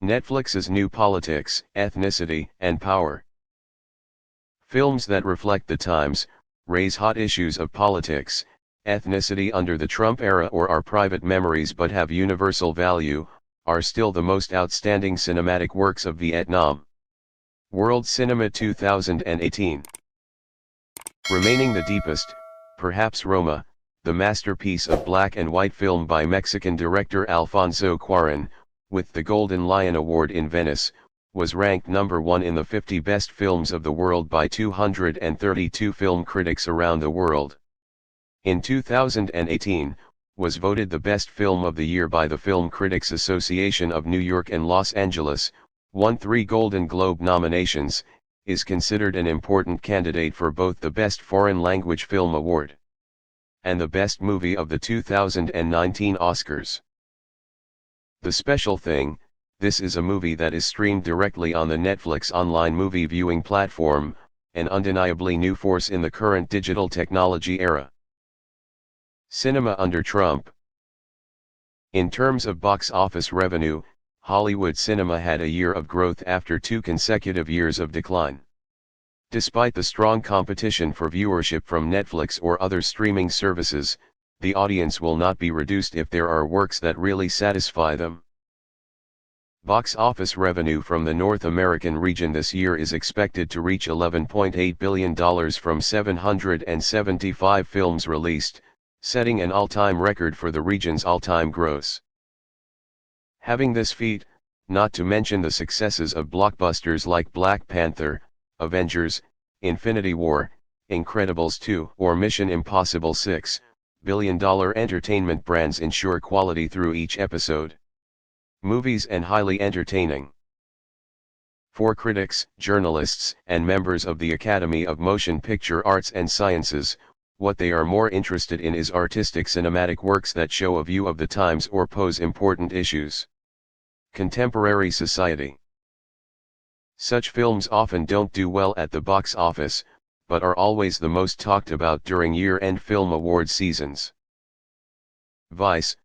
Netflix's new politics, ethnicity, and power. Films that reflect the times, raise hot issues of politics, ethnicity under the Trump era or are private memories but have universal value, are still the most outstanding cinematic works of Vietnam. World Cinema 2018. Remaining the deepest, perhaps Roma, the masterpiece of black and white film by Mexican director Alfonso Cuarón, with the Golden Lion Award in Venice, was ranked number 1 in the 50 best films of the world by 232 film critics around the world. In 2018, was voted the best film of the year by the Film Critics Association of New York and Los Angeles, won 3 Golden Globe nominations, is considered an important candidate for both the Best Foreign Language Film Award and the Best Movie of the 2019 Oscars. The special thing, this is a movie that is streamed directly on the Netflix online movie viewing platform, an undeniably new force in the current digital technology era. Cinema under Trump. In terms of box office revenue, Hollywood cinema had a year of growth after 2 consecutive years of decline. Despite the strong competition for viewership from Netflix or other streaming services, the audience will not be reduced if there are works that really satisfy them. Box office revenue from the North American region this year is expected to reach $11.8 billion from 775 films released, setting an all-time record for the region's all-time gross. Having this feat, not to mention the successes of blockbusters like Black Panther, Avengers, Infinity War, Incredibles 2 or Mission Impossible 6, billion-dollar entertainment brands ensure quality through each episode. Movies and highly entertaining. For critics, journalists, and members of the Academy of Motion Picture Arts and Sciences, what they are more interested in is artistic cinematic works that show a view of the times or pose important issues. Contemporary society. Such films often don't do well at the box office, but are always the most talked about during year-end film award seasons. Vice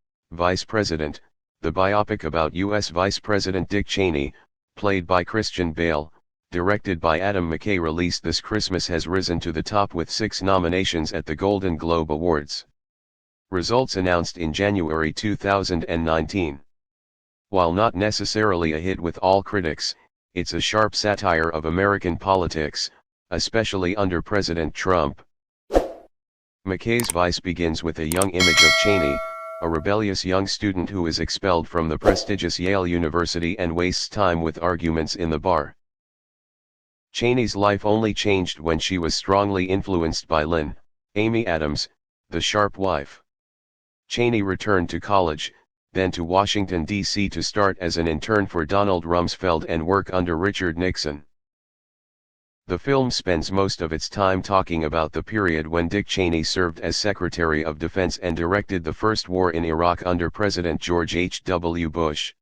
President, the biopic about U.S. Vice President Dick Cheney, played by Christian Bale, directed by Adam McKay, released this Christmas, has risen to the top with 6 nominations at the Golden Globe Awards. Results announced in January 2019. While not necessarily a hit with all critics, it's a sharp satire of American politics, especially under President Trump. McKay's Vice begins with a young image of Cheney, a rebellious young student who is expelled from the prestigious Yale University and wastes time with arguments in the bar. Cheney's life only changed when she was strongly influenced by Lynn, Amy Adams, the sharp wife. Cheney returned to college, then to Washington, D.C. to start as an intern for Donald Rumsfeld and work under Richard Nixon. The film spends most of its time talking about the period when Dick Cheney served as Secretary of Defense and directed the first war in Iraq under President George H.W. Bush.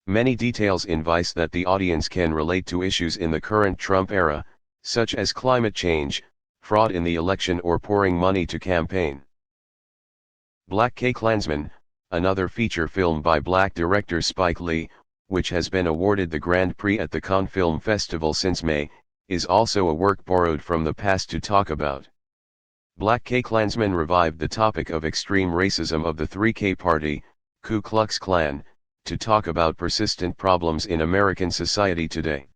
Many details in Vice that the audience can relate to issues in the current Trump era, such as climate change, fraud in the election or pouring money to campaign. Black Klansman, another feature film by Black director Spike Lee, which has been awarded the Grand Prix at the Cannes Film Festival since May, is also a work borrowed from the past to talk about. Black Klansman revived the topic of extreme racism of the 3K Party, Ku Klux Klan, to talk about persistent problems in American society today.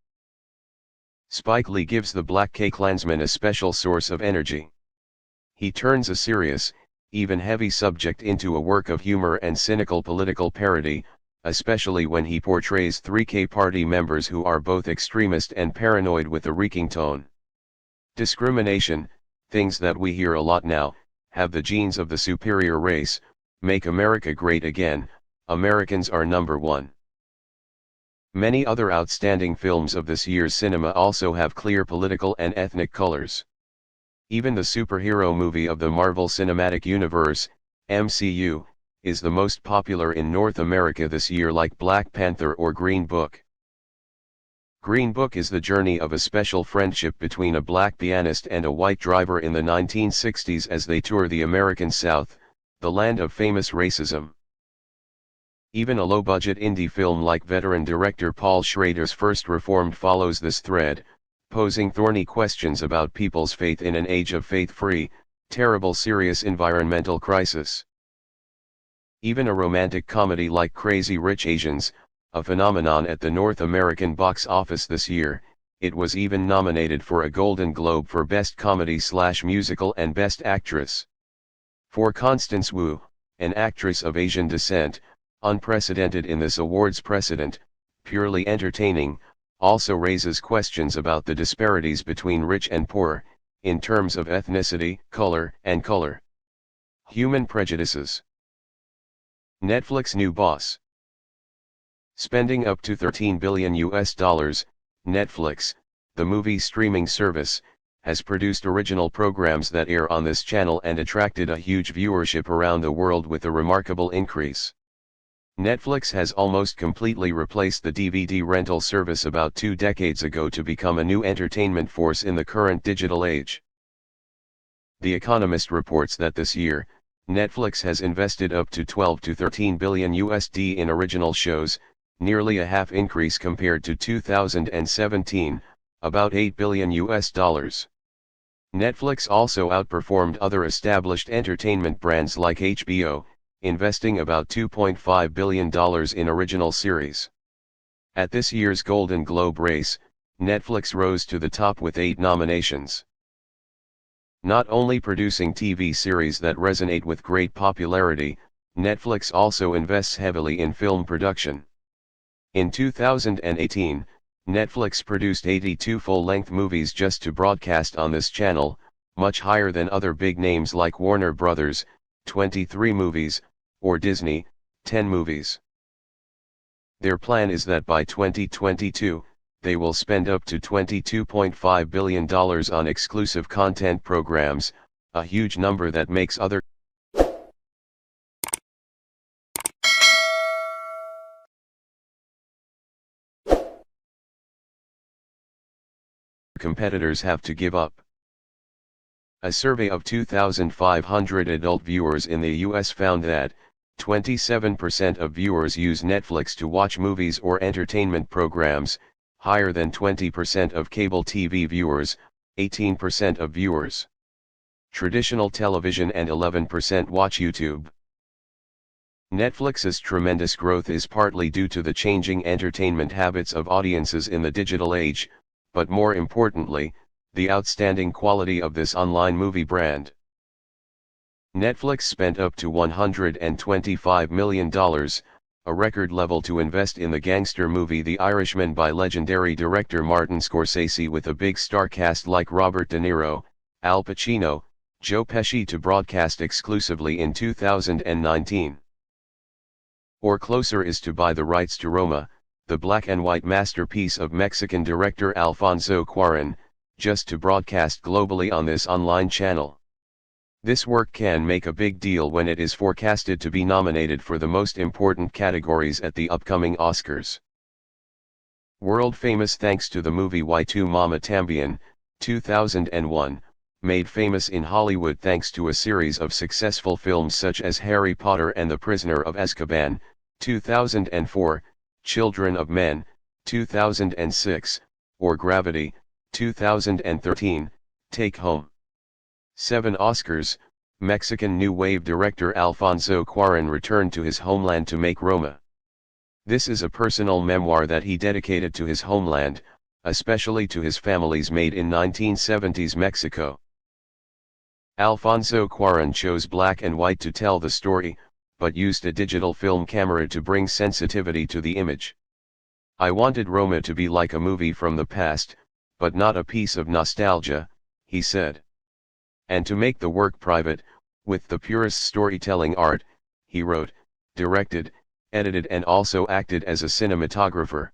Spike Lee gives the Black Klansman a special source of energy. He turns a serious, even heavy subject into a work of humor and cynical political parody, especially when he portrays 3K Party members who are both extremist and paranoid with a reeking tone. Discrimination, things that we hear a lot now, have the genes of the superior race, make America great again, Americans are number one. Many other outstanding films of this year's cinema also have clear political and ethnic colors. Even the superhero movie of the Marvel Cinematic Universe, MCU, is the most popular in North America this year, like Black Panther or Green Book. Green Book is the journey of a special friendship between a black pianist and a white driver in the 1960s as they tour the American South, the land of famous racism. Even a low-budget indie film like veteran director Paul Schrader's First Reformed follows this thread, posing thorny questions about people's faith in an age of faith-free, terrible serious environmental crisis. Even a romantic comedy like Crazy Rich Asians, a phenomenon at the North American box office this year, it was even nominated for a Golden Globe for Best Comedy/Musical and Best Actress. For Constance Wu, an actress of Asian descent, unprecedented in this award's precedent, purely entertaining, also raises questions about the disparities between rich and poor, in terms of ethnicity, color, and color. Human prejudices. Netflix new boss. Spending up to $13 billion, Netflix, the movie streaming service, has produced original programs that air on this channel and attracted a huge viewership around the world with a remarkable increase. Netflix has almost completely replaced the DVD rental service about 2 decades ago to become a new entertainment force in the current digital age. The Economist reports that this year, Netflix has invested up to $12 to $13 billion in original shows, nearly a half increase compared to 2017, about $8 billion. Netflix also outperformed other established entertainment brands like HBO, investing about $2.5 billion in original series. At this year's Golden Globe race, Netflix rose to the top with 8 nominations. Not only producing TV series that resonate with great popularity, Netflix also invests heavily in film production. In 2018, Netflix produced 82 full-length movies just to broadcast on this channel, much higher than other big names like Warner Brothers, 23 movies, or Disney, 10 movies. Their plan is that by 2022, they will spend up to $22.5 billion on exclusive content programs, a huge number that makes other competitors have to give up. A survey of 2,500 adult viewers in the US found that 27% of viewers use Netflix to watch movies or entertainment programs, higher than 20% of cable TV viewers, 18% of viewers traditional television, and 11% watch YouTube. Netflix's tremendous growth is partly due to the changing entertainment habits of audiences in the digital age, but more importantly, the outstanding quality of this online movie brand. Netflix spent up to $125 million, a record level, to invest in the gangster movie The Irishman by legendary director Martin Scorsese, with a big star cast like Robert De Niro, Al Pacino, Joe Pesci, to broadcast exclusively in 2019. Or closer is to buy the rights to Roma, the black and white masterpiece of Mexican director Alfonso Cuarón, just to broadcast globally on this online channel. This work can make a big deal when it is forecasted to be nominated for the most important categories at the upcoming Oscars. World famous thanks to the movie Y Tu Mama Tambien, 2001, made famous in Hollywood thanks to a series of successful films such as Harry Potter and the Prisoner of Azkaban, 2004, Children of Men, 2006, or Gravity, 2013, take home 7 Oscars. Mexican New Wave director Alfonso Cuarón returned to his homeland to make Roma. This is a personal memoir that he dedicated to his homeland, especially to his family's made in 1970s Mexico. Alfonso Cuarón chose black and white to tell the story, but used a digital film camera to bring sensitivity to the image. I wanted Roma to be like a movie from the past, but not a piece of nostalgia, he said. And to make the work private, with the purest storytelling art, he wrote, directed, edited and also acted as a cinematographer.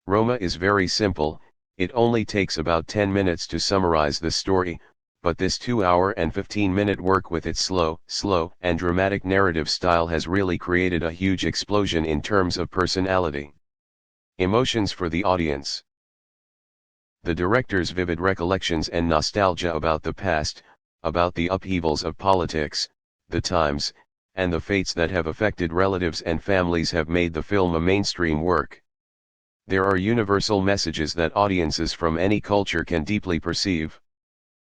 Roma is very simple, it only takes about 10 minutes to summarize the story, but this 2-hour and 15-minute work with its slow, and dramatic narrative style has really created a huge explosion in terms of personality. Emotions for the audience. The director's vivid recollections and nostalgia about the past, about the upheavals of politics, the times, and the fates that have affected relatives and families have made the film a mainstream work. There are universal messages that audiences from any culture can deeply perceive.